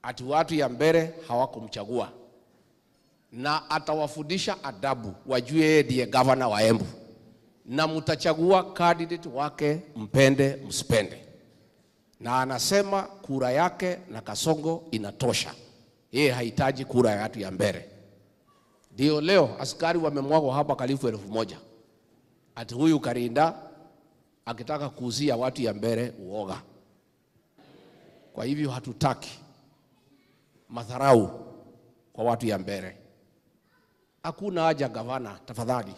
ati watu ya mbele hawakumchagua, na atawafundisha adabu, wajue yeye ndiye governor wa Embu, na mtachagua candidate wake mpende msipende. Na anasema kura yake na Kasongo inatosha, yeye hahitaji kura ya watu ya mbele. Ndio leo askari wamemwagwa hapa karibu 1000 ati huyu Karinda akitaka kuuzia watu ya mbele uoga. Kwa hivyo hatutaki madharau kwa watu ya mbele. Hakuna haja gavana, tafadhali,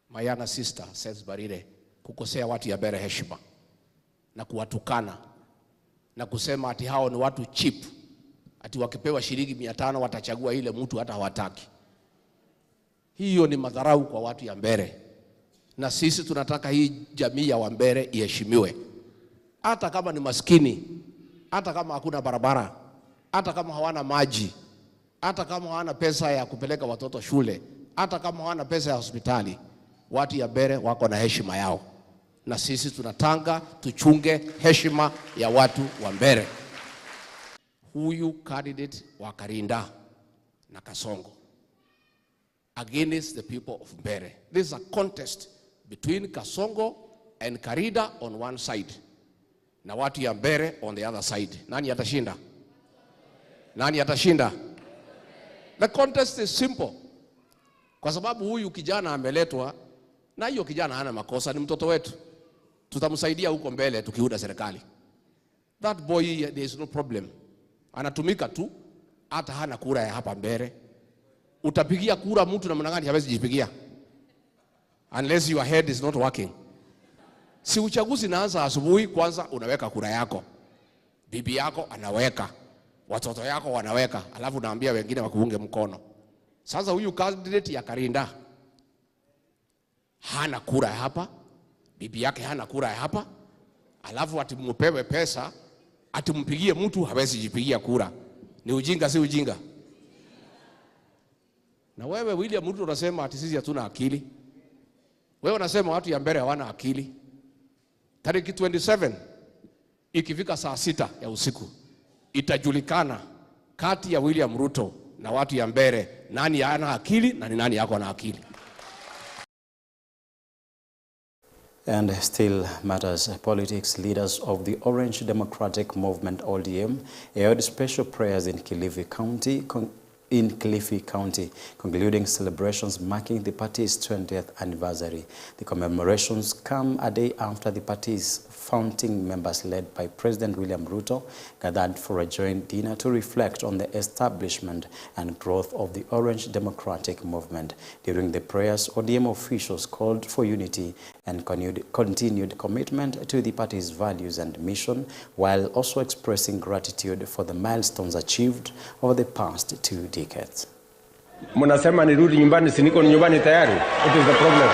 my younger sister says Barire, kukosea watu ya mbele heshima na kuwatukana na kusema ati hao ni watu cheap, ati wakipewa shilingi 500 watachagua ile mtu hata hawataki. Hiyo ni madharau kwa watu ya mbele, na sisi tunataka hii jamii ya Wambere iheshimiwe, hata kama ni maskini, hata kama hakuna barabara, hata kama hawana maji, hata kama hawana pesa ya kupeleka watoto shule, hata kama hawana pesa ya hospitali. Watu ya Mbere wako na heshima yao, na sisi tunatanga tuchunge heshima ya watu wa Mbere. Huyu candidate wa Karinda na Kasongo against the people of Mbere. This is a contest between Kasongo and Karinda on one side, na watu ya Mbere on the other side. Nani atashinda? Nani atashinda? The contest is simple. Kwa sababu huyu kijana ameletwa, na hiyo kijana hana makosa, ni mtoto wetu. Tutamsaidia huko mbele tukiunda serikali. That boy, there is no problem. Anatumika tu, hata hana kura ya hapa Mbere. Utapigia kura mtu na mnangani hawezi jipigia, unless your head is not working. Si uchaguzi naanza asubuhi, kwanza unaweka kura yako, bibi yako anaweka, watoto yako wanaweka, alafu naambia wengine wakuunge mkono. Sasa huyu candidate ya Karinda hana kura hapa, bibi yake hana kura hapa, alafu atimpewe pesa, atimpigie mtu hawezi jipigia kura. Ni ujinga, si ujinga? Na wewe William Ruto unasema ati sisi hatuna akili. Wewe unasema watu ya Mbere hawana akili. Tariki 27 ikifika saa 6 ya usiku itajulikana kati ya William Ruto na watu ya Mbere nani hana akili na ni nani yako na akili. And still matters politics, leaders of the Orange Democratic Movement ODM held special prayers in Kilifi County, concluding celebrations marking the party's 20th anniversary. The commemorations come a day after the party's founding members, led by President William Ruto, gathered for a joint dinner to reflect on the establishment and growth of the Orange Democratic Movement. During the prayers, ODM officials called for unity and continued commitment to the party's values and mission, while also expressing gratitude for the milestones achieved over the past 2 decades. Munasema nirudi nyumbani, si niko nyumbani tayari. What is the problem?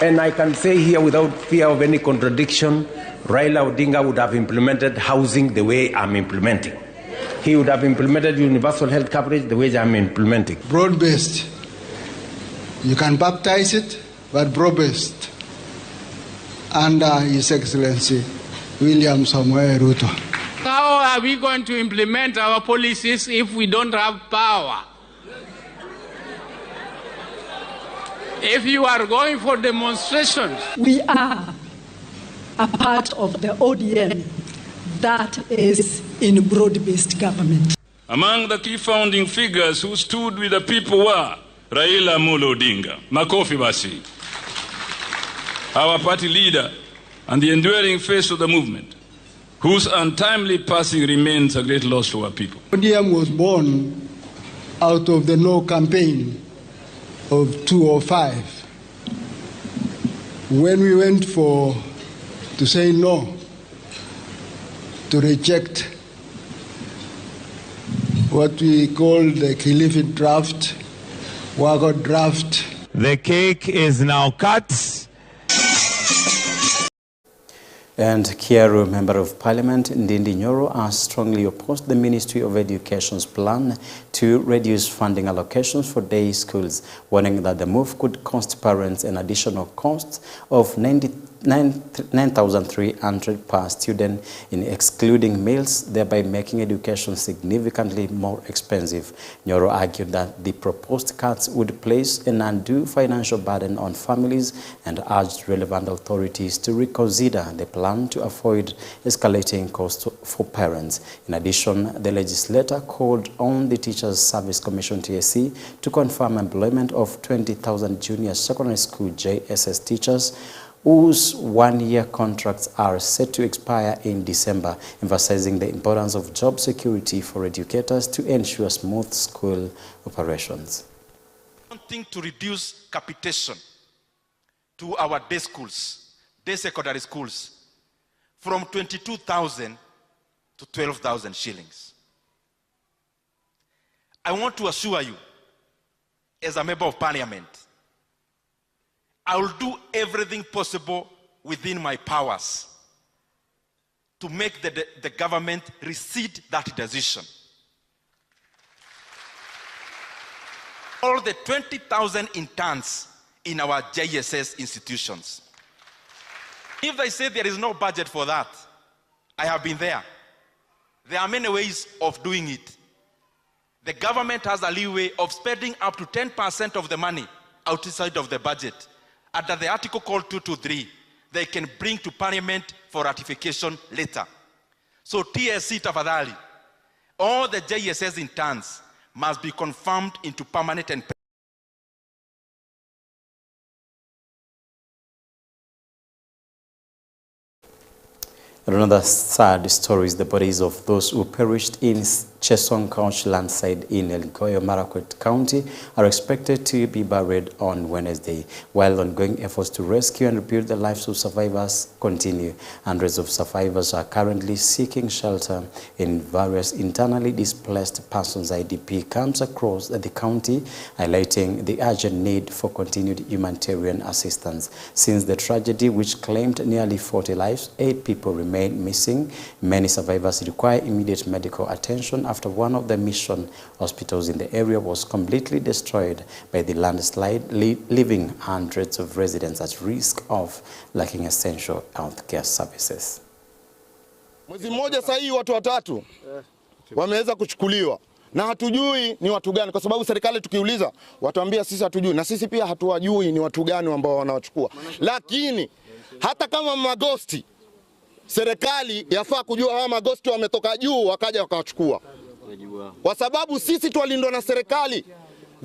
And I can say here without fear of any contradiction, Raila Odinga would have implemented housing the way I'm implementing. He would have implemented universal health coverage the way I'm implementing. Broad-based. You can baptize it, but broad-based. Under His Excellency William Samoei Ruto. How are we going to implement our policies if we don't have power? If you are going for demonstrations. We are a part of the ODM that is in broad-based government. Among the key founding figures who stood with the people were Raila Amolo Odinga, Makofi Basi, our party leader and the enduring face of the movement, whose untimely passing remains a great loss to our people. ODM was born out of the No campaign of 2005. When we went to say no, to reject what we call the Kilifi draft, Wago draft. The cake is now cut. And Kiaru Member of Parliament Ndindi Nyoro has strongly opposed the Ministry of Education's plan to reduce funding allocations for day schools, warning that the move could cost parents an additional cost of 90 9,300 per student in excluding meals, thereby making education significantly more expensive. Nyoro argued that the proposed cuts would place an undue financial burden on families and urged relevant authorities to reconsider the plan to avoid escalating costs for parents. In addition, the legislator called on the Teachers Service Commission (TSC) to confirm employment of 20,000 junior secondary school JSS teachers whose one-year contracts are set to expire in December, emphasizing the importance of job security for educators to ensure smooth school operations. Wanting to reduce capitation to our day schools, day secondary schools, from 22,000 to 12,000 shillings. I want to assure you, as a member of parliament, I will do everything possible within my powers to make the government rescind that decision. All the 20,000 interns in our JSS institutions. If they say there is no budget for that, I have been there. There are many ways of doing it. The government has a leeway of spending up to 10% of the money outside of the budget. Under the article called 223, they can bring to parliament for ratification later. So TSC tafadhali, all the JSS interns must be confirmed into permanent and Another sad story is the bodies of those who perished in Chesong Couch landslide in Elgeyo Marakwet County are expected to be buried on Wednesday, while ongoing efforts to rescue and rebuild the lives of survivors continue. Hundreds of survivors are currently seeking shelter in various internally displaced persons IDP camps across the county, highlighting the urgent need for continued humanitarian assistance. Since the tragedy, which claimed nearly 40 lives, 8 people remain missing. Many survivors require immediate medical attention after one of the mission hospitals in the area was completely destroyed by the landslide, leaving hundreds of residents at risk of lacking essential healthcare services. Mwezi mmoja sasa hii watu watatu wameweza kuchukuliwa na hatujui ni watu gani, kwa sababu serikali tukiuliza watuambia sisi hatujui, na sisi pia hatuwajui ni watu gani ambao wanawachukua. Lakini hata kama magosti, serikali yafaa kujua hawa magosti wametoka juu wakaja wakawachukua, kwa sababu sisi twalindwa na serikali.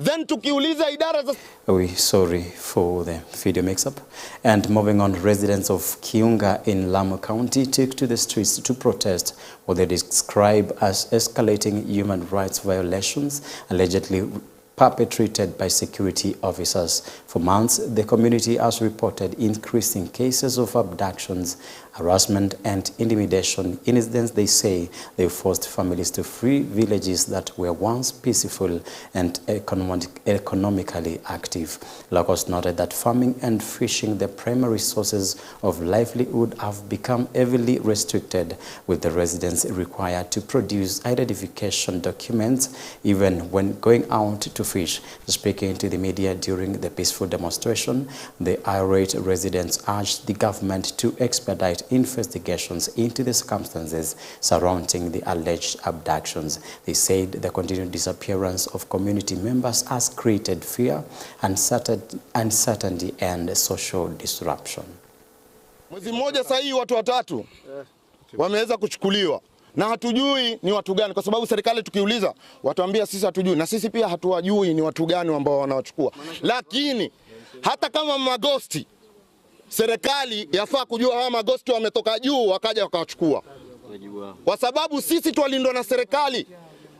Then tukiuliza idara za... We sorry for the video mix-up. And moving on, residents of Kiunga in Lamu County took to the streets to protest what they describe as escalating human rights violations allegedly perpetrated by security officers. For months, the community has reported increasing cases of abductions, harassment, and intimidation. Incidents, they say, they forced families to flee villages that were once peaceful and economically active. Locals noted that farming and fishing, the primary sources of livelihood, have become heavily restricted, with the residents required to produce identification documents even when going out to fish. Speaking to the media during the peaceful demonstration, the irate residents urged the government to expedite investigations into the circumstances surrounding the alleged abductions. They said the continued disappearance of community members has created fear, uncertainty, and social disruption. Mwezi mmoja sasa hii watu watatu wameweza kuchukuliwa na hatujui ni watu gani, kwa sababu serikali tukiuliza watuambia sisi hatujui, na sisi pia hatuwajui ni watu gani ambao wanawachukua. Lakini hata kama magosti, serikali yafaa kujua hawa magosti wametoka juu wakaja wakawachukua, kwa sababu sisi twalindwa na serikali.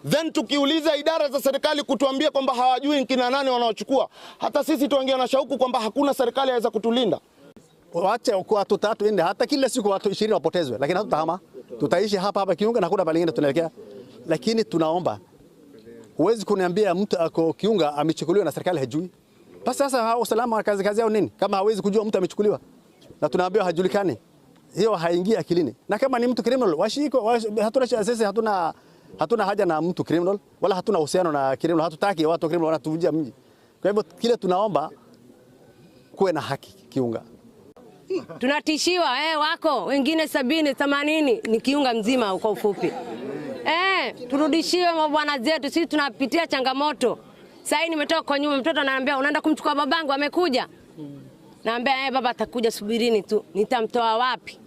Then tukiuliza idara za serikali kutuambia kwamba hawajui kina nani wanaochukua, hata sisi tuangia na shauku kwamba hakuna serikali yaweza kutulinda. Waache kwa watu tatu nne, hata kila siku watu 20 wapotezwe, lakini hatutahama. Tutaishi hapa Kiunga na kuna pale nyingine tunaelekea. Lakini tunaomba, huwezi kuniambia mtu ako Kiunga amechukuliwa na serikali hajui. Basi sasa usalama wa kazi yao nini kama hawezi kujua mtu amechukuliwa na tunaambiwa hajulikani? Hiyo haingii akilini. Na kama ni mtu criminal washiko, hatuna sisi hatuna haja na mtu criminal, wala hatuna uhusiano na criminal, hatutaki watu criminal wanatuvunjia mji. Kwa hivyo kile tunaomba kuwe na haki Kiunga. Tunatishiwa wako wengine 70, 80 ni kiunga mzima kwa ufupi. Turudishiwe mabwana zetu, sisi tunapitia changamoto. Sasa nimetoka kwa nyuma, mtoto ananiambia unaenda kumchukua babangu, amekuja. Naambia baba atakuja, subirini tu. Nitamtoa wapi?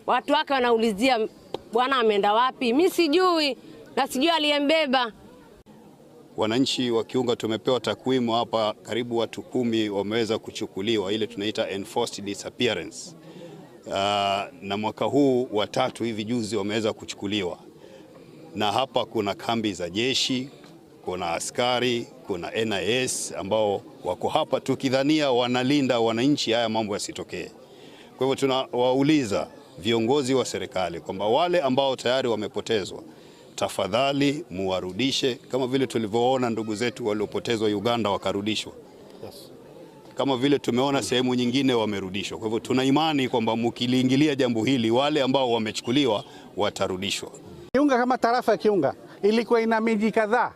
Watu wake wanaulizia bwana ameenda wapi? Mimi sijui na sijui aliyembeba. Wananchi wa Kiunga tumepewa takwimu hapa, karibu watu 10 wameweza kuchukuliwa, ile tunaita enforced disappearance. Na mwaka huu watatu hivi juzi wameweza kuchukuliwa. Na hapa kuna kambi za jeshi, kuna askari, kuna NIS ambao wako hapa tukidhania wanalinda wananchi haya mambo yasitokee. Kwa hivyo tunawauliza viongozi wa serikali kwamba wale ambao tayari wamepotezwa, tafadhali muwarudishe, kama vile tulivyoona ndugu zetu waliopotezwa Uganda wakarudishwa. Kama vile tumeona sehemu nyingine wamerudishwa. Kwa hivyo tuna imani kwamba mkiliingilia jambo hili, wale ambao wamechukuliwa watarudishwa. Kiunga kama tarafa ya Kiunga ilikuwa ina miji kadhaa.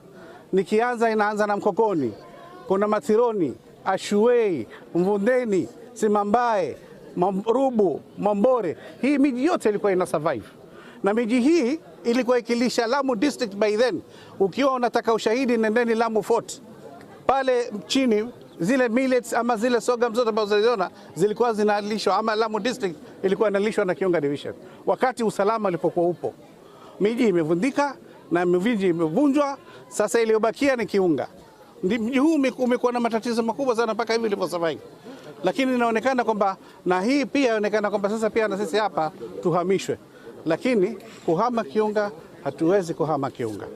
Nikianza inaanza na Mkokoni, kuna Mathironi, Ashuwei, Mvundeni, Simambae, Rubu, Mambore. Hii miji yote ilikuwa ina survive. Na miji hii ilikuwa ikilisha Lamu district by then. Ukiwa unataka ushahidi, nendeni Lamu Fort. Pale chini zile millets ama zile sorghum zote ambazo ziliona zilikuwa zinalishwa, ama Lamu district ilikuwa inalishwa na Kiunga division. Wakati usalama ulipokuwa upo. Miji imevundika na miji imevunjwa, sasa iliyobakia ni Kiunga. Mji huu umekuwa na matatizo makubwa sana mpaka hivi iliposurvive. Lakini inaonekana kwamba na hii pia inaonekana kwamba sasa pia na sisi hapa tuhamishwe. Lakini kuhama Kiunga hatuwezi kuhama Kiunga.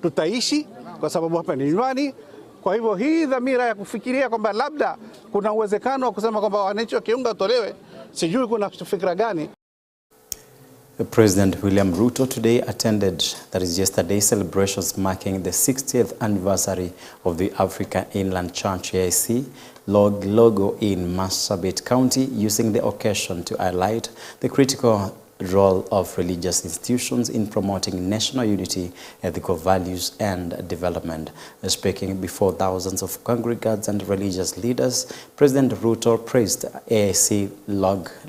Tutaishi kwa sababu hapa ni nyumbani. Kwa hivyo hii dhamira ya kufikiria kwamba labda kuna uwezekano wa kusema kwamba wananchi wa Kiunga watolewe, sijui kuna fikra gani. President William Ruto today attended, that is yesterday, celebrations marking the 60th anniversary of the African Inland Church AIC logo in Marsabit County, using the occasion to highlight the critical role of religious institutions in promoting national unity, ethical values and development. Speaking before thousands of congregants and religious leaders, President Ruto praised AIC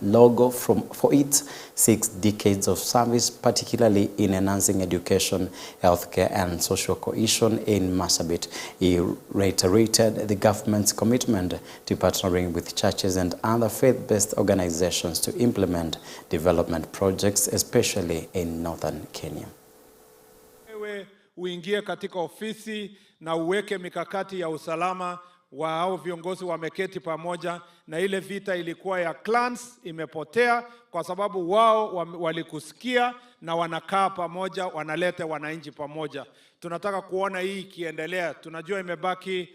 logo for its 6 decades of service, particularly in enhancing education, healthcare and social cohesion in Marsabit. He reiterated the government's commitment to partnering with churches and other faith-based organizations to implement development projects, especially in northern Kenya. Wewe uingie katika ofisi na uweke mikakati ya usalama wa hao viongozi wameketi pamoja, na ile vita ilikuwa ya clans imepotea kwa sababu wao walikusikia na wanakaa pamoja, wanaleta wananchi pamoja. Tunataka kuona hii ikiendelea. Tunajua imebaki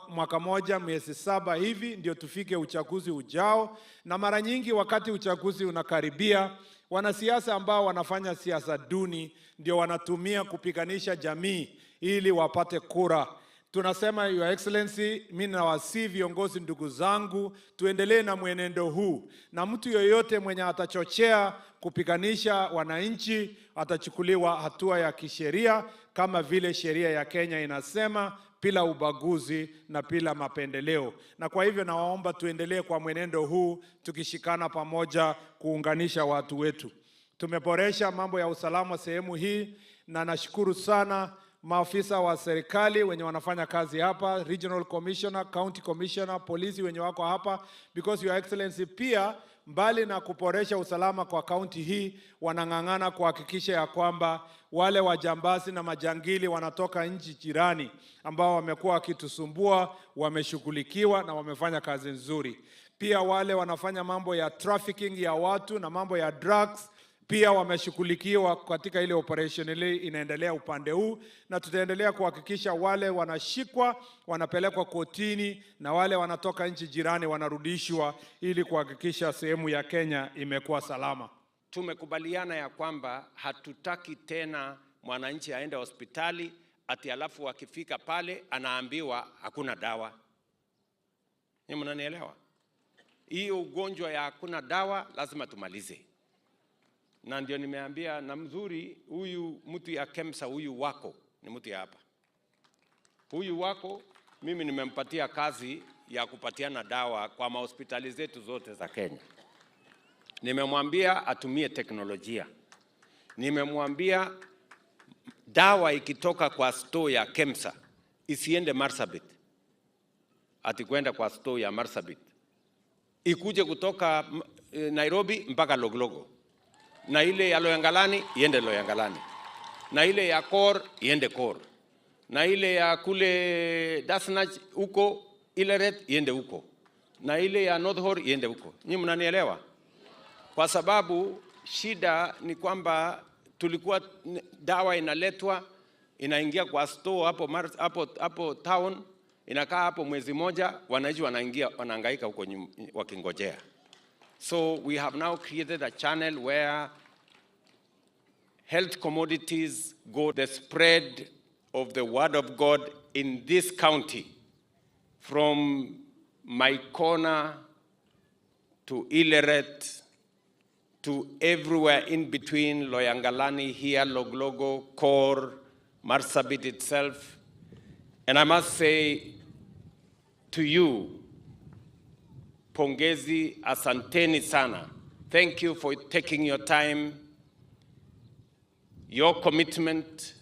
mwaka moja, miezi 7 hivi ndio tufike uchaguzi ujao, na mara nyingi wakati uchaguzi unakaribia, wanasiasa ambao wanafanya siasa duni ndio wanatumia kupiganisha jamii ili wapate kura. Tunasema Your Excellency, mimi nawasihi viongozi ndugu zangu, tuendelee na mwenendo huu, na mtu yoyote mwenye atachochea kupiganisha wananchi atachukuliwa hatua ya kisheria kama vile sheria ya Kenya inasema, bila ubaguzi na bila mapendeleo. Na kwa hivyo nawaomba tuendelee kwa mwenendo huu, tukishikana pamoja kuunganisha watu wetu. Tumeboresha mambo ya usalama sehemu hii, na nashukuru sana maafisa wa serikali wenye wanafanya kazi hapa, Regional Commissioner, County Commissioner, polisi wenye wako hapa, because Your Excellency pia mbali na kuboresha usalama kwa kaunti hii, wanang'ang'ana kuhakikisha ya kwamba wale wajambazi na majangili wanatoka nchi jirani ambao wamekuwa wakitusumbua wameshughulikiwa na wamefanya kazi nzuri. Pia wale wanafanya mambo ya trafficking ya watu na mambo ya drugs pia wameshughulikiwa katika ile operation ile inaendelea upande huu, na tutaendelea kuhakikisha wale wanashikwa wanapelekwa kotini na wale wanatoka nchi jirani wanarudishwa, ili kuhakikisha sehemu ya Kenya imekuwa salama. Tumekubaliana ya kwamba hatutaki tena mwananchi aende hospitali ati alafu akifika pale anaambiwa hakuna dawa. Ni mnanielewa? Hiyo ugonjwa ya hakuna dawa lazima tumalize. Na ndio nimeambia na mzuri huyu mtu ya KEMSA, huyu wako ni mtu ya hapa. Huyu wako mimi nimempatia kazi ya kupatiana dawa kwa mahospitali zetu zote za Kenya. Nimemwambia atumie teknolojia. Nimemwambia dawa ikitoka kwa store ya Kemsa isiende Marsabit, ati kwenda kwa store ya Marsabit, ikuje kutoka Nairobi mpaka Loglogo, na ile ya Loyangalani iende Loyangalani, na ile ya Kor iende Kor, na ile ya kule Dasnach huko Ileret iende huko, na ile ya North Horr iende huko. Nyinyi mnanielewa? Kwa sababu shida ni kwamba tulikuwa dawa inaletwa inaingia kwa store hapo town, inakaa hapo mwezi moja, wananchi wanahangaika huko wakingojea. So we have now created a channel where health commodities go, the spread of the word of God in this county, from my corner to Ileret to everywhere in between, Loyangalani here, Loglogo, Kor, Marsabit itself. And I must say to you, pongezi, asanteni sana. Thank you for taking your time, your commitment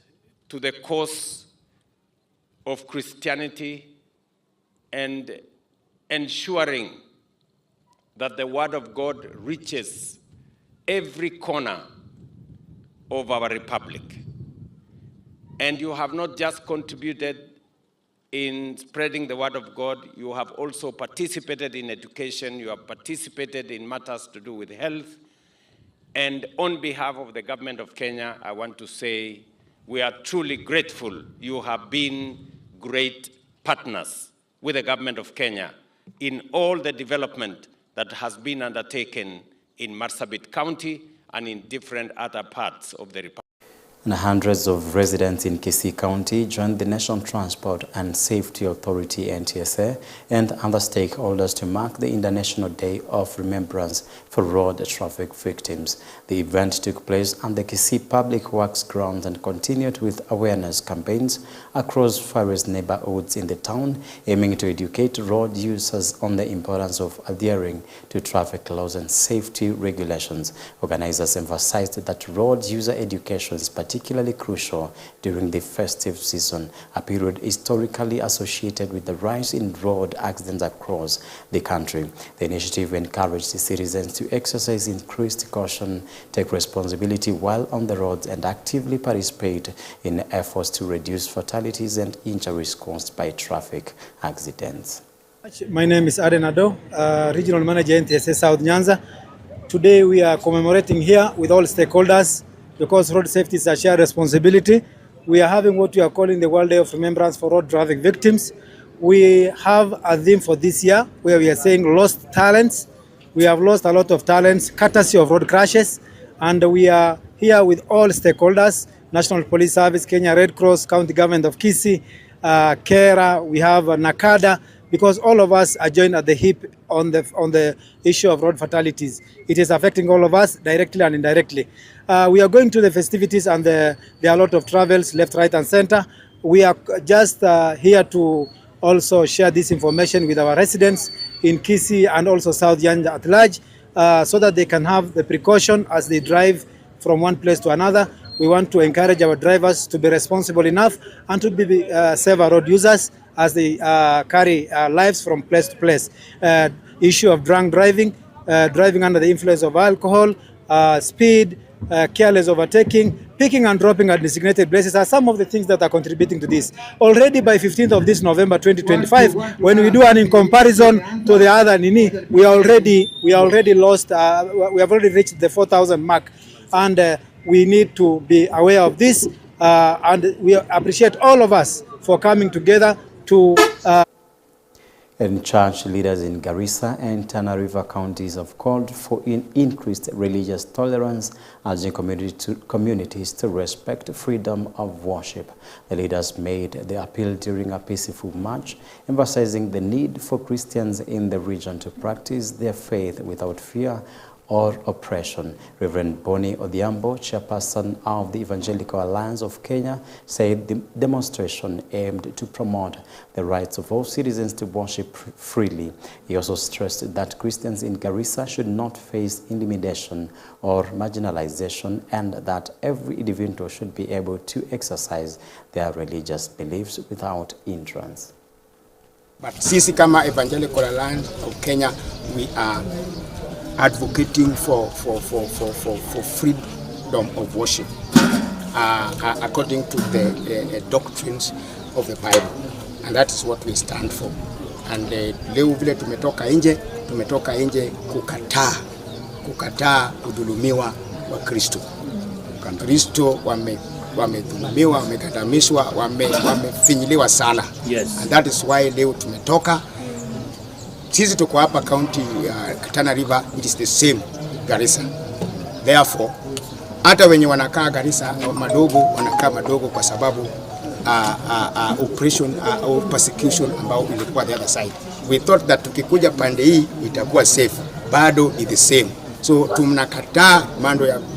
to the cause of Christianity, and ensuring that the word of God reaches every corner of our republic. And you have not just contributed in spreading the word of God, you have also participated in education, you have participated in matters to do with health. And on behalf of the government of Kenya, I want to say we are truly grateful. You have been great partners with the government of Kenya in all the development that has been undertaken in Marsabit County and in different other parts of the republic. And hundreds of residents in Kisii County joined the National Transport and Safety Authority (NTSA) and other stakeholders to mark the International Day of Remembrance for Road Traffic Victims. The event took place on the Kisii Public Works grounds and continued with awareness campaigns across various neighborhoods in the town, aiming to educate road users on the importance of adhering to traffic laws and safety regulations. Organizers emphasized that road user education is particularly crucial during the festive season, a period historically associated with the rise in road accidents across the country. The initiative encouraged the citizens to exercise increased caution, take responsibility while on the roads, and actively participate in efforts to reduce fatalities and injuries caused by traffic accidents. My name is Aden Ado, Regional Manager NTSA South Nyanza. Today we are commemorating here with all stakeholders, because road safety is a shared responsibility. We are having what we are calling the World Day of Remembrance for Road Traffic Victims. We have a theme for this year where we are saying lost talents. We have lost a lot of talents courtesy of road crashes, and we are here with all stakeholders, National Police Service, Kenya Red Cross, County Government of Kisii, Kera, we have Nakada, because all of us are joined at the hip on the issue of road fatalities. It is affecting all of us directly and indirectly. We are going to the festivities, and there are a lot of travels left, right and center. We are just here to also share this information with our residents in Kisii and also South Nyanza at large, so that they can have the precaution as they drive from one place to another. We want to encourage our drivers to be responsible enough and to be safe road users as they carry lives from place to place. Issue of drunk driving, driving under the influence of alcohol, speed, careless overtaking, picking and dropping at designated places are some of the things that are contributing to this. Already by 15th of this November 2025, when we do an in comparison to the other Nini, we already lost, we have already reached the 4,000 mark, and we need to be aware of this, and we appreciate all of us for coming together to And church leaders in Garissa and Tana River counties have called for increased religious tolerance, urging communities to respect freedom of worship. The leaders made the appeal during a peaceful march, emphasizing the need for Christians in the region to practice their faith without fear or oppression. Reverend Bonnie Odhiambo, chairperson of the Evangelical Alliance of Kenya, said the demonstration aimed to promote the rights of all citizens to worship freely. He also stressed that Christians in Garissa should not face intimidation or marginalization, and that every individual should be able to exercise their religious beliefs without hindrance. But sisi kama Evangelical Alliance of Kenya, we are advocating for freedom of worship according to the doctrines of the Bible, and that is what we stand for. And leo vile tumetoka nje kukataa kudhulumiwa wa Kristo. Kristo wamedhulumiwa, wamekandamizwa, wamefinyiliwa sana. Yes. And that is why leo tumetoka. Sisi tuko hapa county Tana River, it is the same Garissa. Therefore, hata wenye wanakaa Garissa madogo wanakaa madogo kwa sababu oppression or persecution ambao ilikuwa the other side. We thought that tukikuja pande hii itakuwa safe. Bado ni the same. So tunakataa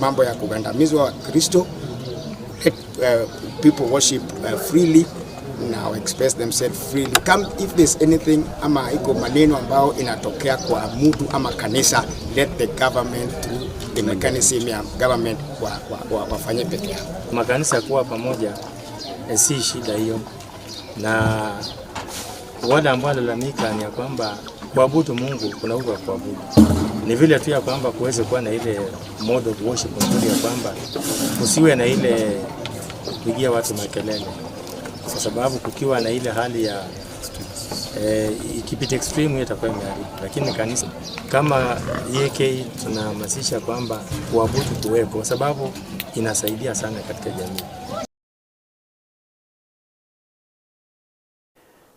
mambo ya kugandamizwa wa Kristo. Let people worship freely, now express themselves freely. Come if there's anything ama iko maneno ambao inatokea kwa mtu ama kanisa, let the government through the mechanism ya government wafanye peke yao. Makanisa kuwa pamoja si shida hiyo, na wale ambao walalamika ni kwamba kuabudu Mungu kuna uga kuabudu. Ni vile tu ya kwamba kuweze kuwa na ile mode of worship nzuri ya kwamba usiwe na ile kupigia watu makelele, kwa sababu kukiwa na ile hali ya ikipita extreme itakuwa imeharibu. Lakini kanisa kama EK tunahamasisha kwamba kuabudu kuwepo, kwa sababu inasaidia sana katika jamii.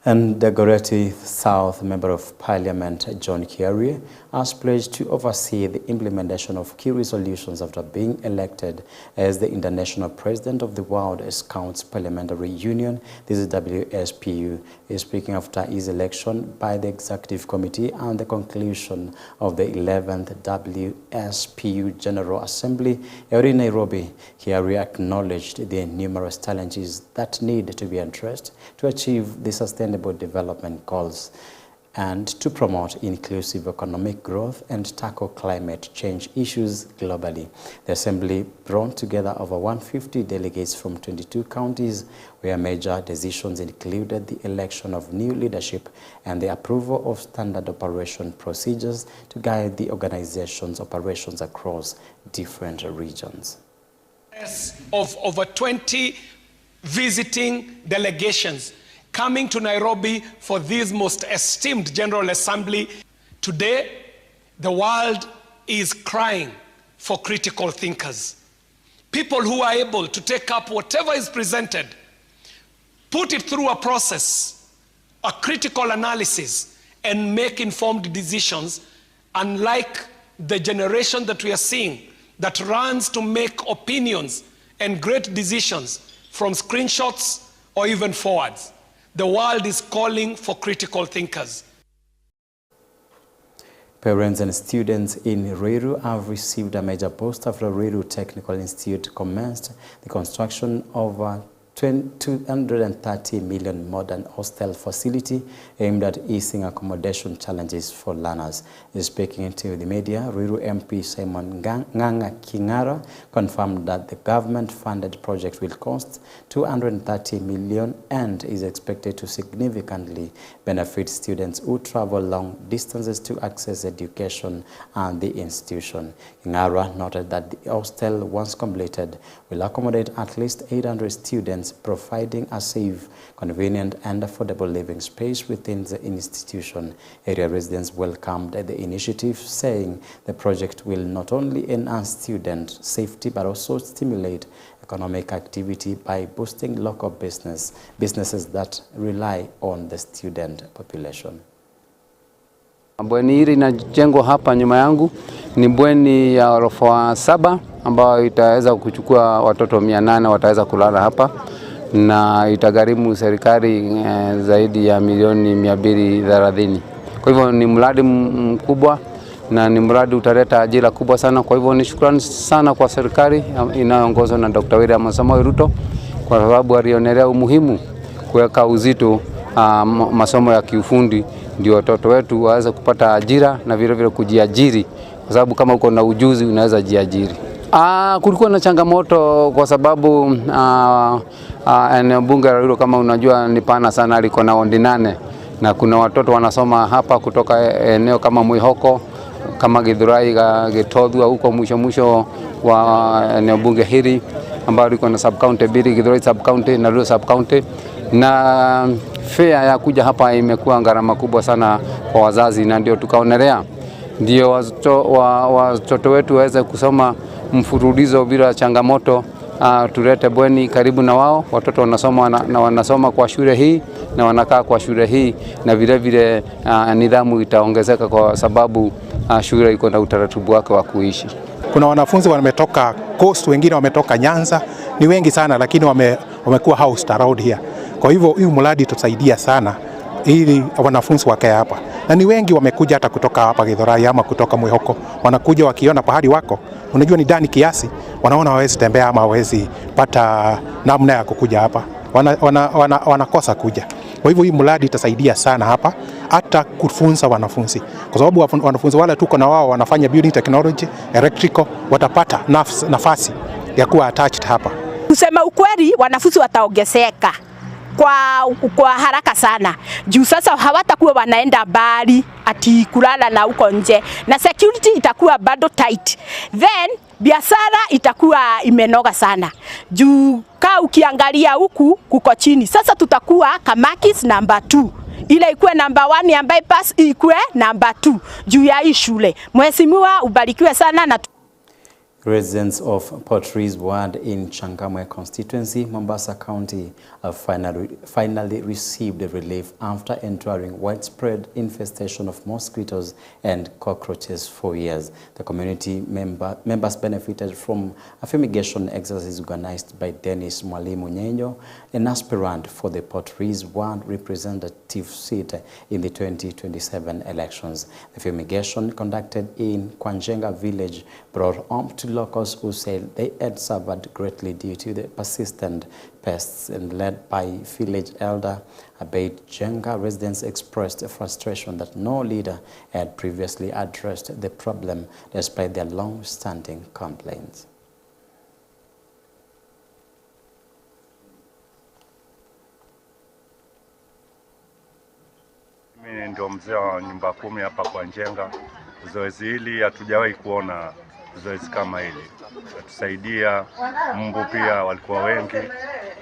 And Dagoretti South Member of Parliament John Kiarie has pledged to oversee the implementation of key resolutions after being elected as the International President of the World Scouts Parliamentary Union. This is WSPU. He is speaking after his election by the Executive Committee and the conclusion of the 11th WSPU General Assembly here in Nairobi. Kiarie acknowledged the numerous challenges that need to be addressed to achieve the sustainable development goals and to promote inclusive economic growth and tackle climate change issues globally. The Assembly brought together over 150 delegates from 22 counties, where major decisions included the election of new leadership and the approval of standard operation procedures to guide the organization's operations across different regions. Of over 20 visiting delegations coming to Nairobi for this most esteemed General Assembly. Today, the world is crying for critical thinkers. People who are able to take up whatever is presented, put it through a process, a critical analysis, and make informed decisions, unlike the generation that we are seeing that runs to make opinions and great decisions from screenshots or even forwards. The world is calling for critical thinkers. Parents and students in Ruiru have received a major boost after Ruiru Technical Institute commenced the construction of a 230 million modern hostel facility aimed at easing accommodation challenges for learners. Speaking to the media, Ruiru MP Simon Nganga Kingara confirmed that the government-funded project will cost 230 million and is expected to significantly benefit students who travel long distances to access education and the institution. Kingara noted that the hostel, once completed, will accommodate at least 800 students, providing a safe, convenient and affordable living space within the institution. Area residents welcomed the initiative, saying the project will not only enhance student safety but also stimulate economic activity by boosting local businesses that rely on the student population. Bweni hili inajengwa hapa nyuma yangu ni bweni ya ghorofa 7 ambayo itaweza kuchukua watoto 800 wataweza kulala hapa, na itagharimu serikali zaidi ya milioni 230. Kwa hivyo ni mradi mkubwa na ni mradi utaleta ajira kubwa sana. Kwa hivyo ni shukrani sana kwa serikali inayoongozwa na Dr. William Samoei Ruto kwa sababu alionelea umuhimu kuweka uzito masomo ya kiufundi ndio watoto wetu waweze kupata ajira na vile vile kujiajiri, kwa sababu kama uko na ujuzi unaweza jiajiri. Kulikuwa na changamoto kwa sababu eneo bunge la Ruto kama unajua ni pana sana, liko na wodi 8 na kuna watoto wanasoma hapa kutoka eneo kama Mwihoko, kama Githurai, Gitodhua, huko mwisho wa eneo bunge hili ambao liko na sub county mbili, Githurai sub county na Ruto sub county, na fare ya kuja hapa imekuwa gharama kubwa sana kwa wazazi, na ndio tukaonelea ndio watoto wetu waweze kusoma mfululizo bila changamoto. Tulete bweni karibu na wao, watoto wanasoma na wanasoma kwa shule hii na wanakaa kwa shule hii, na vile vile nidhamu itaongezeka kwa sababu shule iko na utaratibu wake wa kuishi. Kuna wanafunzi wametoka Coast, wengine wametoka Nyanza, ni wengi sana, lakini wamekuwa housed around here. Kwa hivyo hii mradi tutasaidia sana ili wanafunzi wakae hapa, na ni wengi wamekuja hata kutoka hapa Githurai ama kutoka Mwihoko, wanakuja wakiona pahali wako, unajua ni ndani kiasi, wanaona hawezi tembea ama hawezi pata namna ya kukuja hapa, wanakosa kuja. Kwa hivyo hii mradi itasaidia sana hapa hata kufunza wanafunzi, kwa sababu wanafunzi wale tuko na wao wanafanya building technology, electrical, watapata nafasi ya kuwa attached hapa. Kusema ukweli, wanafunzi wataongezeka kwa haraka sana. Juu sasa hawatakuwa wanaenda mbali ati kulala na uko nje, na security itakuwa bado tight. Then biashara itakuwa imenoga sana. Juu ukiangalia huku kuko chini. Sasa tutakuwa Kamakis number 2. Ile ikuwe number 1 ambaye pass ikuwe number 2 juu ya hii shule. Mheshimiwa ubarikiwe sana. Na Residents of Port Reitz ward in Changamwe constituency, Mombasa County, have finally received relief after enduring widespread infestation of mosquitoes and cockroaches for years. The community members benefited from a fumigation exercise organized by Dennis Mwalimu Nyenyo, an aspirant for the Port Reitz ward representative seat in the 2027 elections. The fumigation conducted in Kwanjenga village brought home to locals who said they had suffered greatly due to the persistent pests, and led by village elder Abeid Jenga, residents expressed frustration that no leader had previously addressed the problem despite their long-standing complaints. Mimi ndio mzee wa nyumba 10 hapa kwa Njenga. Zoezi hili hatujawahi kuona zoezi kama hili. Tusaidia mbu pia walikuwa wengi,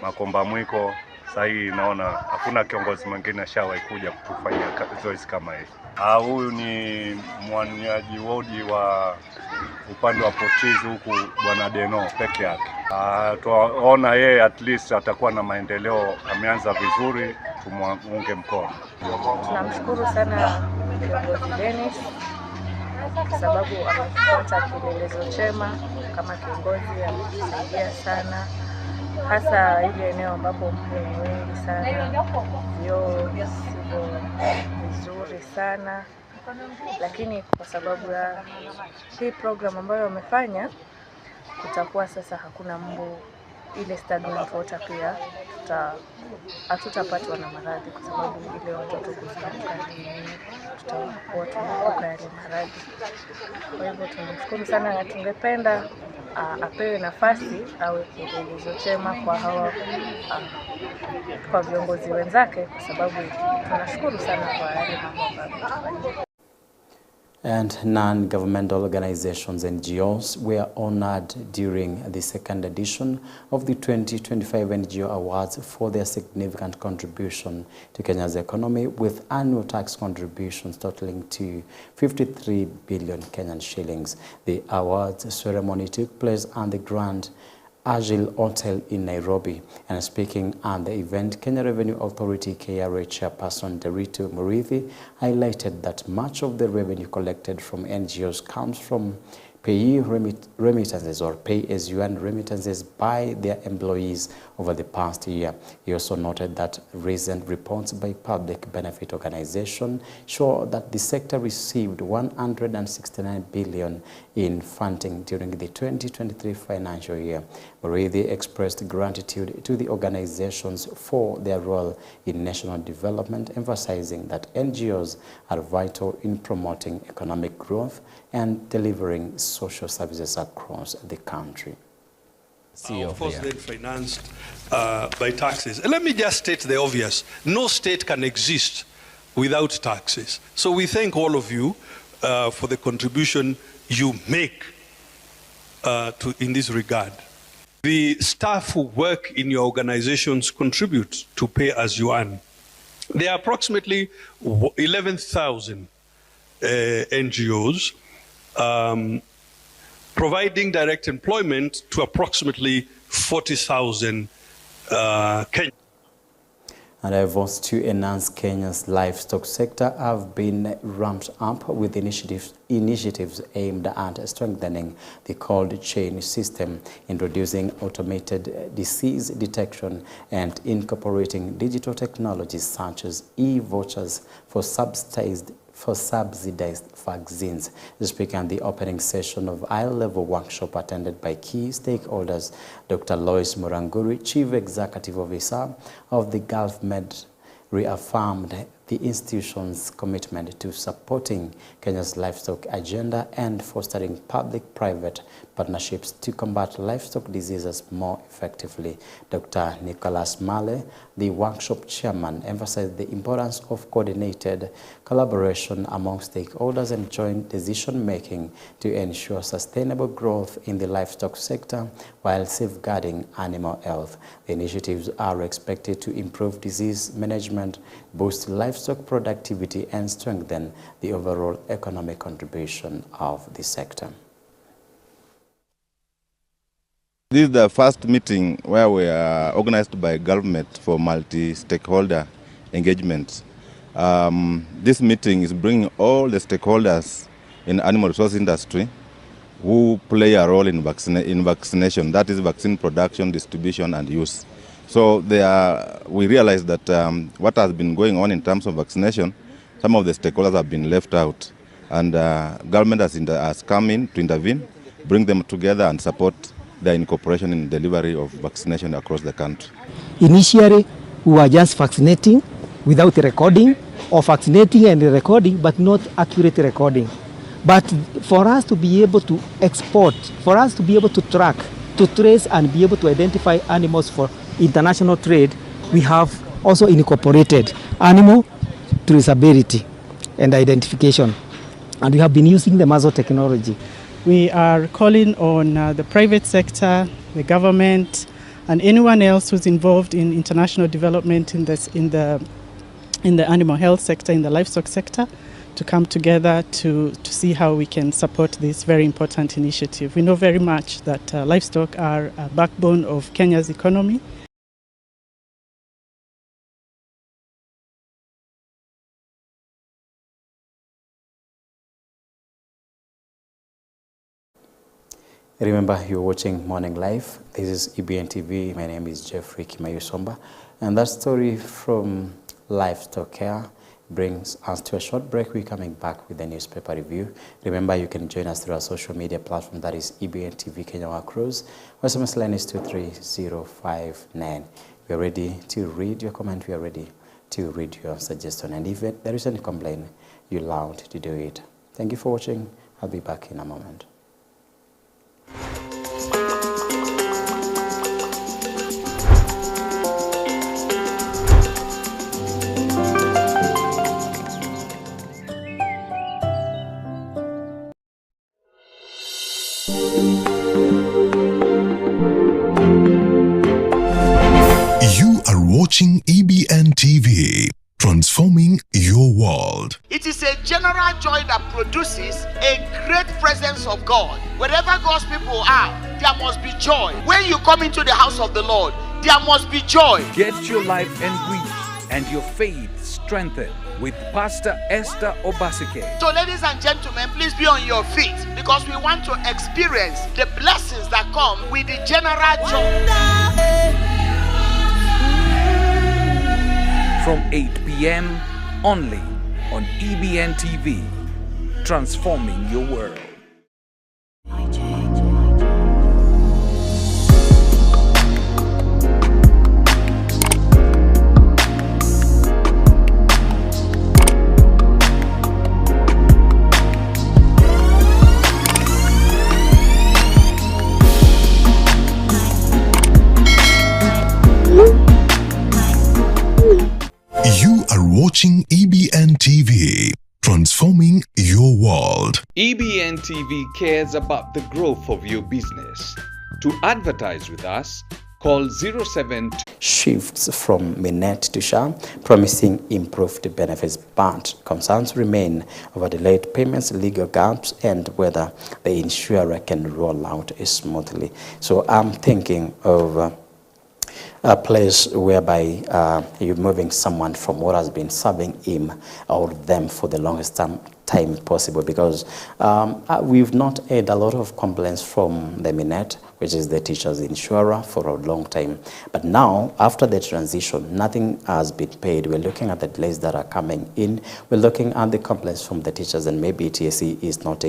makomba mwiko. Sasa hii naona hakuna kiongozi mwingine ashawahi kuja kutufanyia zoezi kama hili. Huyu ni mwaniaji wodi wa upande wa Port Reitz huku Bwana Deno peke yake. Tunaona yeye at least atakuwa na maendeleo, ameanza vizuri, tumuunge mkono. Tunamshukuru sana kiongozi Dennis kwa sababu amefuata kielelezo chema kama kiongozi, ametusaidia sana hasa ile eneo ambapo mbu ni wengi sana, vyoo sivyo vizuri sana, lakini kwa sababu ya hii program ambayo wamefanya kutakuwa sasa hakuna mbu. Ile stagnant water pia hatutapatwa na maradhi kwa sababu ile watoto kuziamka tutakuwa tunaepuka yale maradhi. Kwa hivyo tunamshukuru sana na tungependa apewe nafasi awe kielelezo chema kwa hawa kwa viongozi wenzake, kwa sababu tunashukuru sana kwa yale mambo ambayo tunafanya. And non-governmental organizations and NGOs were honored during the second edition of the 2025 NGO Awards for their significant contribution to Kenya's economy, with annual tax contributions totaling to 53 billion Kenyan shillings. The awards ceremony took place at the Grand Agile Hotel in Nairobi, and speaking at the event, Kenya Revenue Authority KRA Chairperson Derito Murithi highlighted that much of the revenue collected from NGOs comes from pay remittances or pay-as-you-earn remittances by their employees over the past year. He also noted that recent reports by public benefit organizations show that the sector received 169 billion in funding during the 2023 financial year. Muriithi expressed gratitude to the organizations for their role in national development, emphasizing that NGOs are vital in promoting economic growth and delivering social services across the country. Of course, then financed by taxes. And let me just state the obvious. No state can exist without taxes. So we thank all of you for the contribution you make in this regard. The staff who work in your organizations contribute to pay as you earn. There are approximately 11,000 NGOs providing direct employment to approximately 40,000 Kenyans. And efforts to enhance Kenya's livestock sector have been ramped up with initiatives aimed at strengthening the cold chain system, introducing automated disease detection, and incorporating digital technologies such as e-vouchers for subsidized vaccines. Speaking at the opening session of high-level workshop attended by key stakeholders, Dr. Lois Muranguri, Chief Executive Officer of the Gulf Med, reaffirmed the institution's commitment to supporting Kenya's livestock agenda and fostering public-private partnerships to combat livestock diseases more effectively. Dr. Nicholas Male, the workshop chairman, emphasized the importance of coordinated collaboration among stakeholders and joint decision-making to ensure sustainable growth in the livestock sector while safeguarding animal health. The initiatives are expected to improve disease management, boost livestock productivity, and strengthen the overall economic contribution of the sector. This is the first meeting where we are organized by government for multi-stakeholder engagement. This meeting is bringing all the stakeholders in animal resource industry who play a role in vaccination, that is vaccine production, distribution, and use. So we realize that what has been going on in terms of vaccination, some of the stakeholders have been left out, and government has come in to intervene, bring them together and support their incorporation in delivery of vaccination across the country. Initially, we were just vaccinating without recording, or vaccinating and recording, but not accurate recording. But for us to be able to export, for us to be able to track, to trace and be able to identify animals for international trade, we have also incorporated animal traceability and identification. And we have been using the muzzle technology. We are calling on the private sector, the government, and anyone else who's involved in international development in the animal health sector, in the livestock sector, to come together to see how we can support this very important initiative. We know very much that livestock are a backbone of Kenya's economy. Remember, you're watching Morning Live. This is EBN TV. My name is Jeffrey Kimayusomba. And that story from livestock care brings us to a short break. We're coming back with a newspaper review. Remember, you can join us through our social media platform, that is EBN TV Kenya Wacross. Our SMS line is 23059. We are ready to read your comment. We are ready to read your suggestion. And if there is any complaint, you're allowed to do it. Thank you for watching. I'll be back in a moment. You are watching EBN TV, transforming your world. It is a general joy that produces a great presence of God. Wherever God's people are, there must be joy. When you come into the house of the Lord, there must be joy. Get your life enriched and your faith strengthened with Pastor Esther Obasike. So ladies and gentlemen, please be on your feet because we want to experience the blessings that come with the general joy. From 8 p.m. only on EBN TV, transforming your world. You are watching EBN TV, transforming your world. EBN TV cares about the growth of your business. To advertise with us, call 07. Shifts from Minet to SHA, promising improved benefits, but concerns remain over delayed payments, legal gaps, and whether the insurer can roll out smoothly. So I'm thinking of a place whereby you're moving someone from what has been serving him or them for the longest time possible, because we've not had a lot of complaints from the Minet, which is the teachers insurer, for a long time. But now, after the transition, nothing has been paid. We're looking at the delays that are coming in. We're looking at the complaints from the teachers, and maybe TSC is not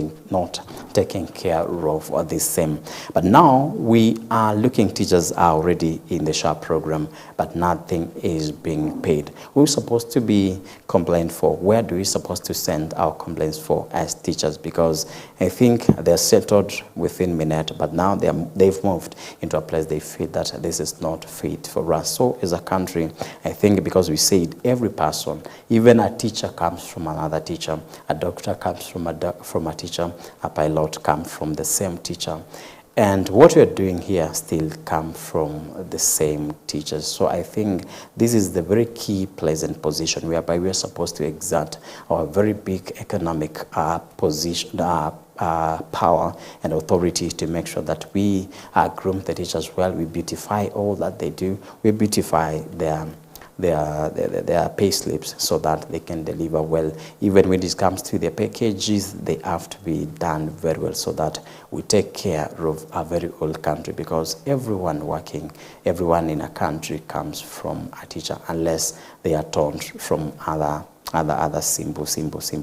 taking care of the same. But now, we are looking, teachers are already in the SHA program, but nothing is being paid. We're supposed to be complained for. Where do we supposed to send our complaints for as teachers? Because I think they're settled within Minet, but now they've moved into a place they feel that this is not fit for us. So as a country, I think because we said every person, even a teacher comes from another teacher, a doctor comes from a teacher, a pilot comes from the same teacher. And what we're doing here still come from the same teachers. So I think this is the very key pleasant position whereby we're supposed to exert our very big economic position, power and authority to make sure that we groom the teachers well, we beautify all that they do, we beautify their pay slips so that they can deliver well. Even when it comes to their packages, they have to be done very well so that we take care of a very old country, because everyone working, everyone in a country comes from a teacher, unless they are torn from other simple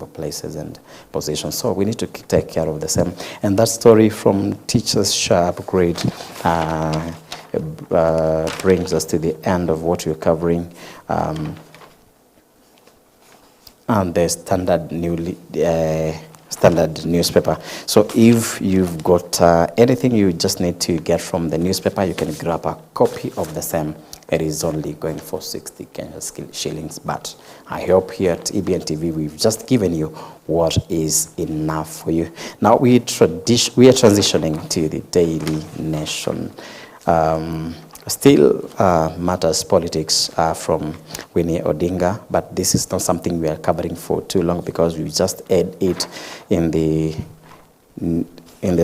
places and positions. So we need to take care of the same. And that story from Teachers SHA upgrade brings us to the end of what we're covering. And the standard newspaper. So if you've got anything you just need to get from the newspaper, you can grab a copy of the same. It is only going for 60 Kenya shillings, but I hope here at EBN TV we've just given you what is enough for you. Now we are transitioning to the Daily Nation. Still matters politics from Winnie Odinga, but this is not something we are covering for too long because we just had it in the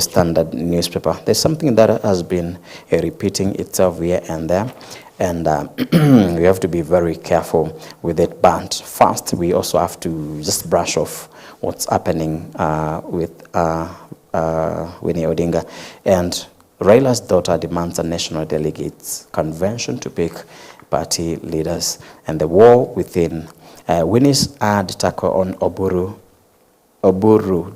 standard newspaper. There's something that has been repeating itself here and there, and we have to be very careful with it. But first, we also have to just brush off what's happening with Winnie Odinga. And Raila's daughter demands a national delegates convention to pick party leaders, and the war within. Winnie's ad tackle on Oburu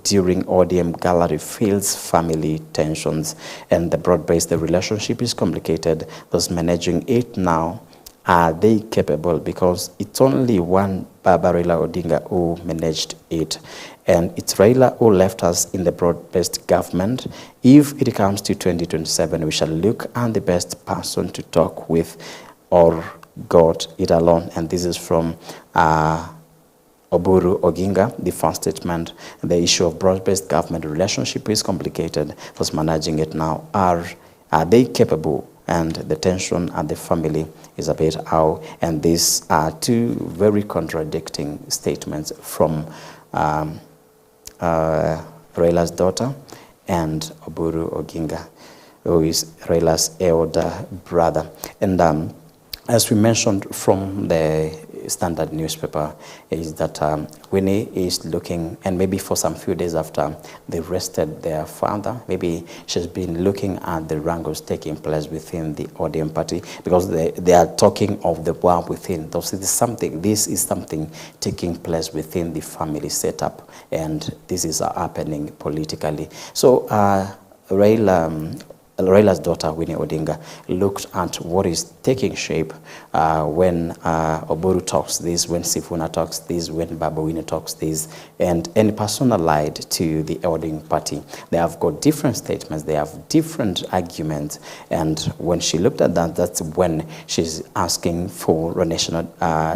during ODM gallery feels family tensions, and the broad-based relationship is complicated. Those managing it now, are they capable? Because it's only one Baba Raila Odinga who managed it, and it's Raila who left us in the broad-based government. If it comes to 2027, we shall look at the best person to talk with, or God it alone. And this is from Oburu Oginga, the first statement. The issue of broad-based government relationship is complicated. Those managing it now, are they capable? And the tension at the family is a bit out. And these are two very contradicting statements from Raila's daughter and Oburu Oginga, who is Raila's elder brother. And as we mentioned from the Standard newspaper is that Winnie is looking, and maybe for some few days after they arrested their father, maybe she's been looking at the wrangles taking place within the ODM party, because they are talking of the war within. This is something taking place within the family setup, and this is happening politically. So Raila's daughter, Winnie Odinga, looked at what is taking shape when Oburu talks this, when Sifuna talks this, when Babu Wine talks this, and personalized to the ODM party. They have got different statements, they have different arguments, and when she looked at that, that's when she's asking for a national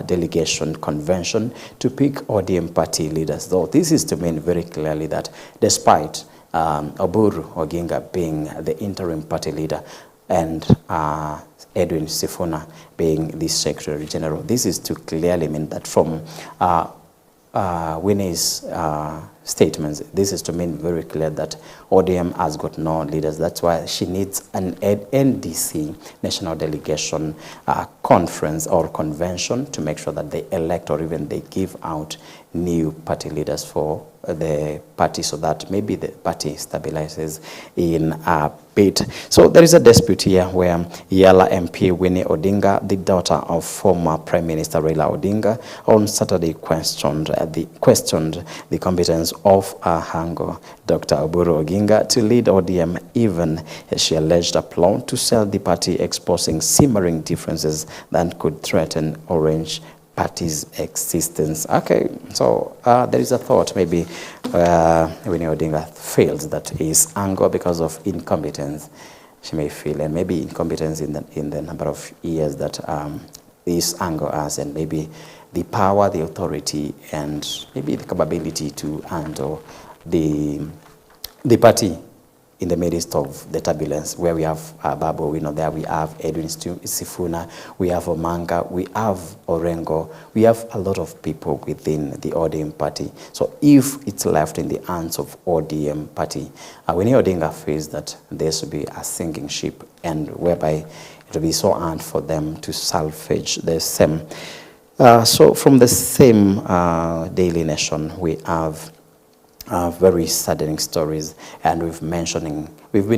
delegation convention to pick ODM party leaders. So this is to mean very clearly that despite Oburu Oginga being the interim party leader and Edwin Sifuna being the Secretary General, this is to clearly mean that from Winnie's statements, this is to mean very clear that ODM has got no leaders. That's why she needs an NDC, National Delegation Conference or Convention, to make sure that they elect or even they give out new party leaders for the party, so that maybe the party stabilizes in a bit. So there is a dispute here where Yala MP Winnie Odinga, the daughter of former Prime Minister Raila Odinga, on Saturday questioned the competence of Hango, Dr. Oburu Oginga, to lead ODM, even as she alleged a plot to sell the party, exposing simmering differences that could threaten Orange Party's existence. Okay, so there is a thought maybe Winnie Odinga feels that is anger because of incompetence. She may feel, and maybe incompetence in the number of years that this anger has, and maybe the power, the authority, and maybe the capability to handle the party in the midst of the turbulence, where we have Babu, there we have Edwin Sifuna, we have Omanga, we have Orengo, we have a lot of people within the ODM party. So if it's left in the hands of ODM party, Winnie Odinga feels that there should be a sinking ship, and whereby it will be so hard for them to salvage the same. So from the same Daily Nation, we have very saddening stories, and we've been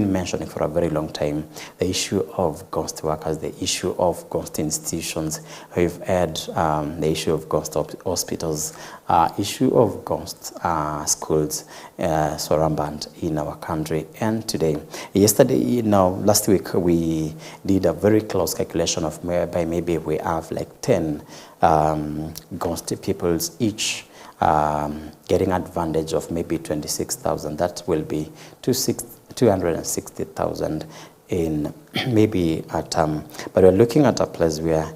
mentioning for a very long time the issue of ghost workers, the issue of ghost institutions. We've had the issue of ghost hospitals, issue of ghost schools, so rampant in our country. And today, last week, we did a very close calculation of whereby maybe we have like 10 ghost peoples each getting advantage of maybe 26,000. That will be 260,000 in maybe a term. But we're looking at a place where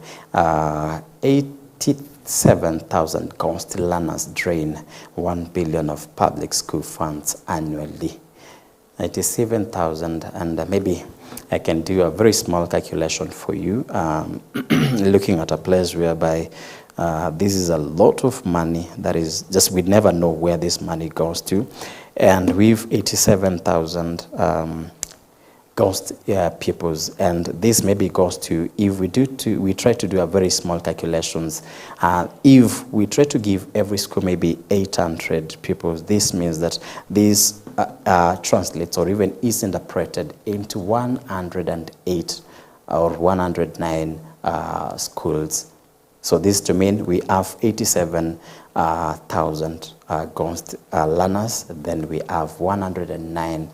87,000 ghost learners drain 1 billion of public school funds annually. 87,000, and maybe I can do a very small calculation for you, looking at a place whereby this is a lot of money that is just, we never know where this money goes to. And we've 87,000 ghost pupils, and this maybe goes to, if we try to do a very small calculations, if we try to give every school maybe 800 pupils, this means that this translates or even is interpreted into 108 or 109 schools. So this to mean we have 87,000 ghost learners, then we have 109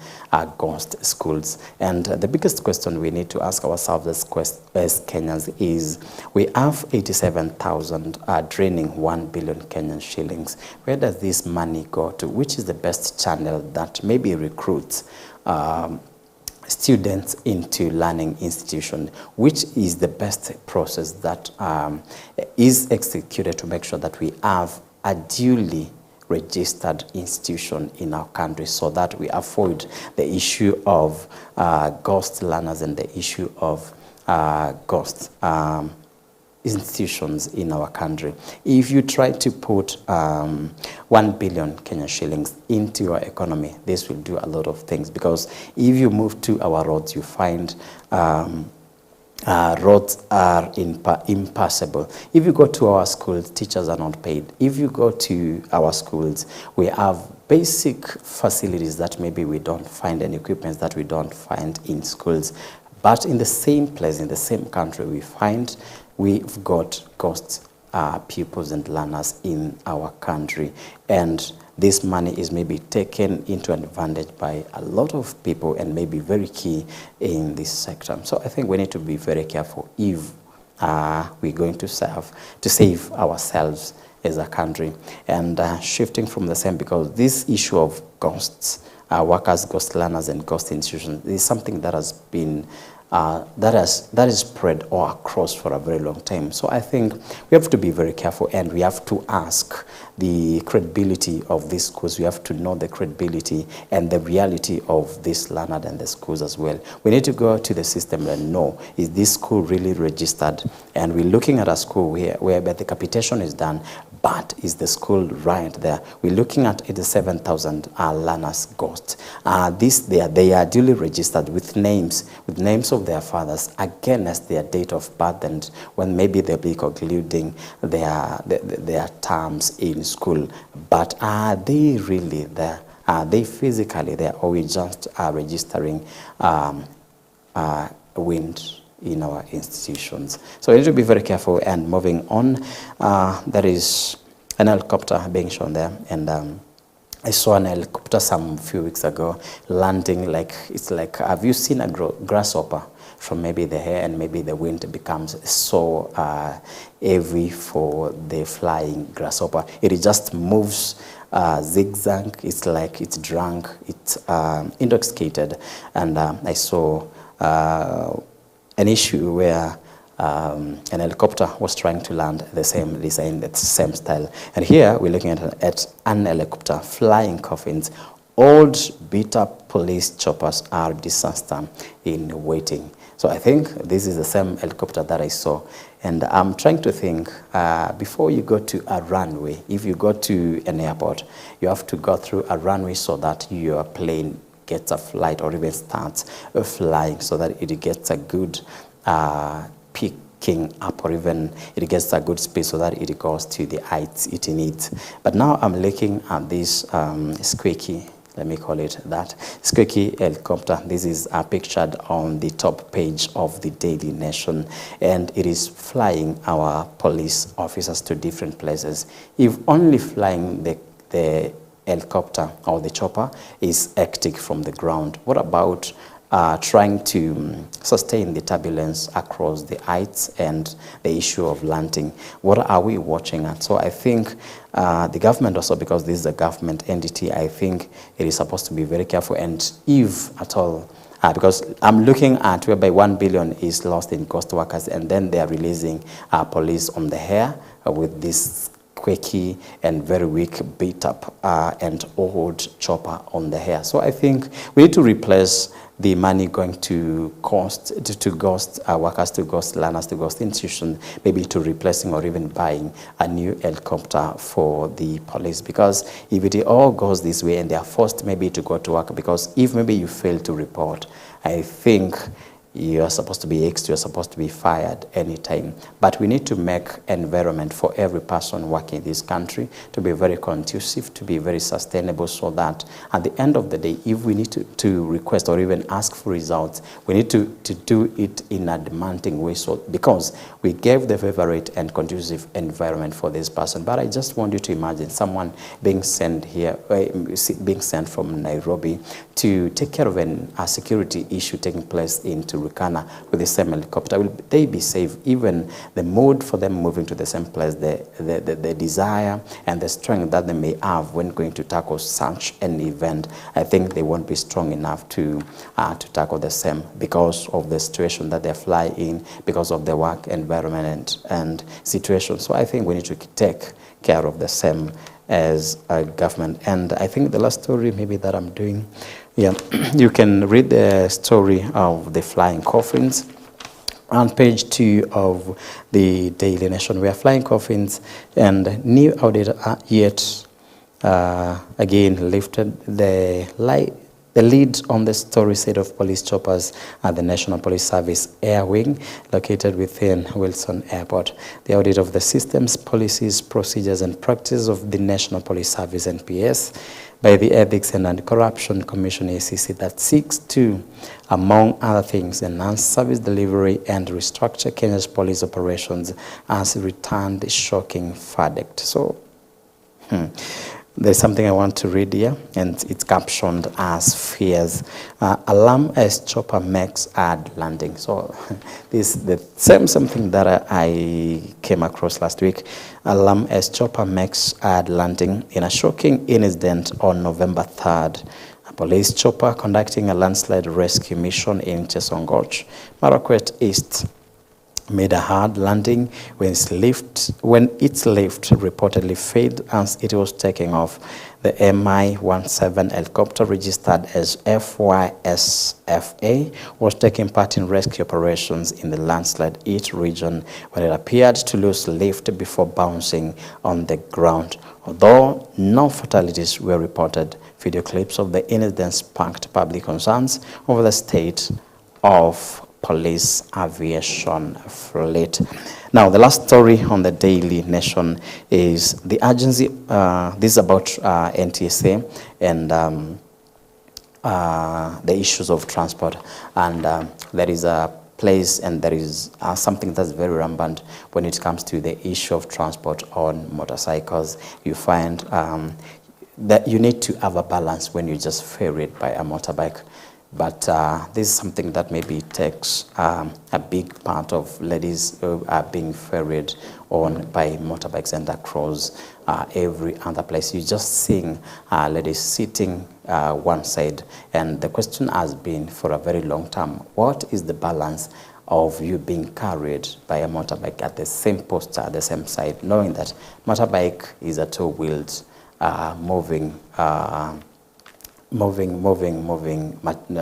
ghost schools. And the biggest question we need to ask ourselves as Kenyans is, we have 87,000 draining 1 billion Kenyan shillings. Where does this money go to? Which is the best channel that maybe recruits students into learning institution? Which is the best process that is executed to make sure that we have a duly registered institution in our country, so that we avoid the issue of ghost learners and the issue of ghost institutions in our country? If you try to put 1 billion Kenyan shillings into your economy, this will do a lot of things, because if you move to our roads, you find roads are impassable. If you go to our schools, teachers are not paid. If you go to our schools, we have basic facilities that maybe we don't find, and equipment that we don't find in schools. But in the same place, in the same country, we've got ghost pupils and learners in our country. And this money is maybe taken into advantage by a lot of people and maybe very key in this sector. So I think we need to be very careful if we're going to save ourselves as a country. And shifting from the same, because this issue of ghosts, workers, ghost learners, and ghost institutions is something that has been that is spread all across for a very long time. So I think we have to be very careful, and we have to ask the credibility of these schools. We have to know the credibility and the reality of this learner and the schools as well. We need to go to the system and know, is this school really registered? And we're looking at a school where the capitation is done, but is the school right there? We're looking at 87,000 learners ghosts. They are duly registered with names of their fathers against their date of birth, and when maybe they'll be concluding their terms in school. But are they really there? Are they physically there, or we just are registering wind in our institutions? So we need to be very careful. And moving on, there is an helicopter being shown there, and I saw an helicopter some few weeks ago landing have you seen a grasshopper from maybe the air, and maybe the wind becomes so heavy for the flying grasshopper. It just moves zigzag. It's like it's drunk, it's intoxicated. And I saw an issue where an helicopter was trying to land the same design, the same style. And here we're looking at an helicopter flying coffins. Old beat-up police choppers are disaster in waiting. So I think this is the same helicopter that I saw. And I'm trying to think, before you go to a runway, if you go to an airport, you have to go through a runway so that your plane gets a flight or even starts flying, so that it gets a good picking up, or even it gets a good speed so that it goes to the heights it needs. But now I'm looking at this squeaky, let me call it that, squeaky helicopter. This is pictured on the top page of the Daily Nation, and it is flying our police officers to different places. If only flying the helicopter or the chopper is hectic from the ground, what about trying to sustain the turbulence across the heights and the issue of landing? What are we watching at? So I think the government also, because this is a government entity, I think it is supposed to be very careful. And if at all, because I'm looking at whereby 1 billion is lost in ghost workers, and then they are releasing police on the air with this quaky and very weak, beat up and old chopper on the air. So I think we need to replace the money going to ghost workers, to ghost learners, to ghost institutions, maybe to replacing or even buying a new helicopter for the police. Because if it all goes this way and they are forced maybe to go to work, because if maybe you fail to report, I think you are supposed to be X'd, you're supposed to be fired anytime. But we need to make environment for every person working in this country to be very conducive, to be very sustainable, so that at the end of the day, if we need to request or even ask for results, we need to do it in a demanding way, so because we gave the favorite and conducive environment for this person. But I just want you to imagine someone being sent here, being sent from Nairobi to take care of a security issue taking place in Turkana with the same helicopter. Will they be safe? Even the mood for them moving to the same place, the desire and the strength that they may have when going to tackle such an event, I think they won't be strong enough to tackle the same, because of the situation that they fly in, because of the work environment and situation. So I think we need to take care of the same as a government. And I think the last story maybe that I'm doing, yeah, you can read the story of the flying coffins on page 2 of the Daily Nation. We are flying coffins, and new audit yet again lifted the The lead on the story said of police choppers at the National Police Service Air Wing located within Wilson Airport. The audit of the systems, policies, procedures and practices of the National Police Service NPS by the Ethics and Anti-Corruption Commission ACC that seeks to, among other things, enhance service delivery and restructure Kenya's police operations has returned a shocking verdict. So, there's something I want to read here, and it's captioned as fears. Alarm as chopper makes hard landing. So this is the same something that I came across last week. Alarm as chopper makes hard landing in a shocking incident on November 3rd. A police chopper conducting a landslide rescue mission in Chesongoch, Marakwet East, made a hard landing when its lift reportedly failed as it was taking off. The Mi-17 helicopter, registered as FYSFA, was taking part in rescue operations in the landslide hit region when it appeared to lose lift before bouncing on the ground. Although no fatalities were reported, video clips of the incident sparked public concerns over the state of police aviation fleet. Now, the last story on the Daily Nation is the agency. This is about NTSA and the issues of transport. And there is a place and there is something that's very rampant when it comes to the issue of transport on motorcycles. You find that you need to have a balance when you just ferried by a motorbike. But this is something that maybe takes a big part of ladies who are being ferried on by motorbikes and across every other place. You just seeing ladies sitting one side, and the question has been for a very long time, what is the balance of you being carried by a motorbike at the same posture, at the same side, knowing that motorbike is a two-wheeled moving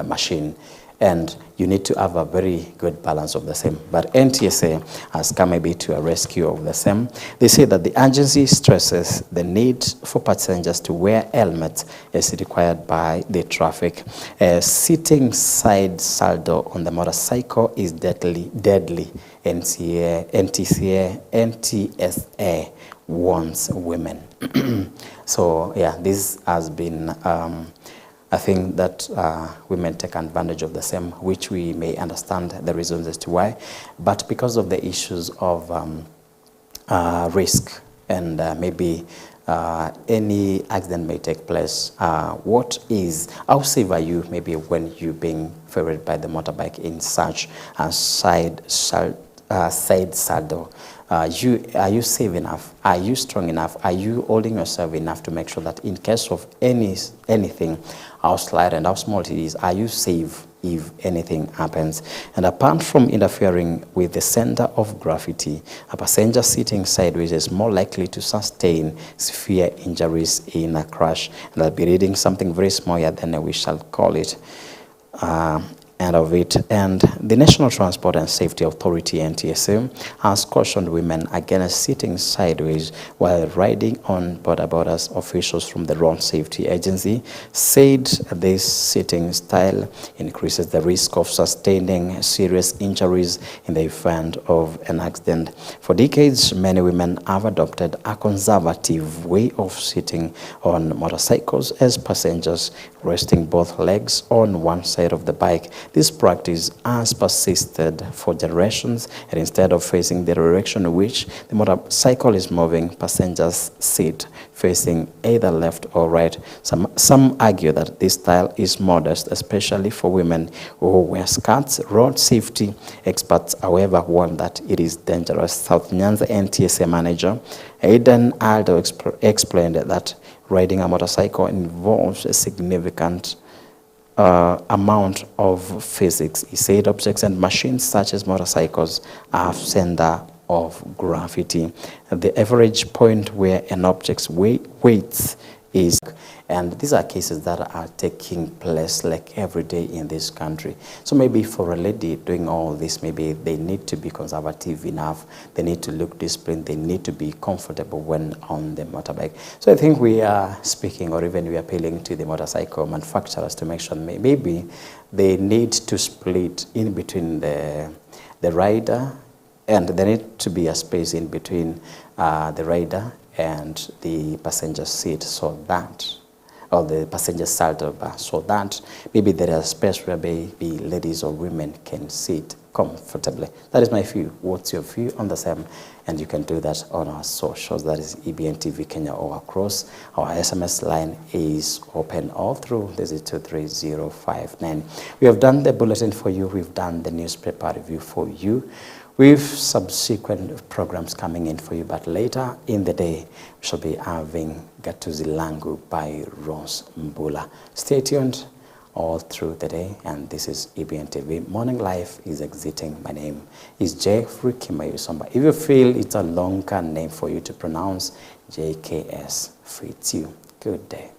machine, and you need to have a very good balance of the same. But NTSA has come maybe to a rescue of the same. They say that the agency stresses the need for passengers to wear helmets as required by the traffic. Sitting side saddle on the motorcycle is deadly. NTSA warns women. So yeah, this has been I think that women take advantage of the same, which we may understand the reasons as to why. But because of the issues of risk and maybe any accident may take place, how safe are you maybe when you're being ferried by the motorbike in such a side saddle? Are you safe enough? Are you strong enough? Are you holding yourself enough to make sure that in case of anything, how slight and how small it is, are you safe if anything happens? And apart from interfering with the center of gravity, a passenger sitting sideways is more likely to sustain severe injuries in a crash. And I'll be reading something very small here, then we shall call it end of it. And the National Transport and Safety Authority, NTSA, has cautioned women against sitting sideways while riding on borders. Officials from the Road Safety Agency said this sitting style increases the risk of sustaining serious injuries in the event of an accident. For decades, many women have adopted a conservative way of sitting on motorcycles as passengers, resting both legs on one side of the bike. This practice has persisted for generations, and instead of facing the direction in which the motorcycle is moving, passengers sit facing either left or right. Some argue that this style is modest, especially for women who wear skirts. Road safety experts, however, warn that it is dangerous. South Nyanza NTSA manager Aidan Aldo explained that riding a motorcycle involves a significant amount of physics. He said objects and machines such as motorcycles have center of gravity. The average point where an object's weight is, and these are cases that are taking place like every day in this country. So maybe for a lady doing all this, maybe they need to be conservative enough, they need to look disciplined, they need to be comfortable when on the motorbike. So I think we are speaking, or even we are appealing to the motorcycle manufacturers to make sure maybe they need to split in between the rider, and there need to be a space in between the rider and the passenger seat, so that, or the passenger side of the bus, so that maybe there is a space where maybe ladies or women can sit comfortably. That is my view. What's your view on the same? And you can do that on our socials. That is EBN TV Kenya or across. Our SMS line is open all through. This is 23059. We have done the bulletin for you. We've done the newspaper review for you. We've subsequent programs coming in for you, but later in the day, we shall be having Gatuzi Langu by Rose Mbula. Stay tuned all through the day, and this is EBN TV. Morning Life is exiting. My name is Jeffrey Kimayusamba. If you feel it's a longer name for you to pronounce, JKS fits you. Good day.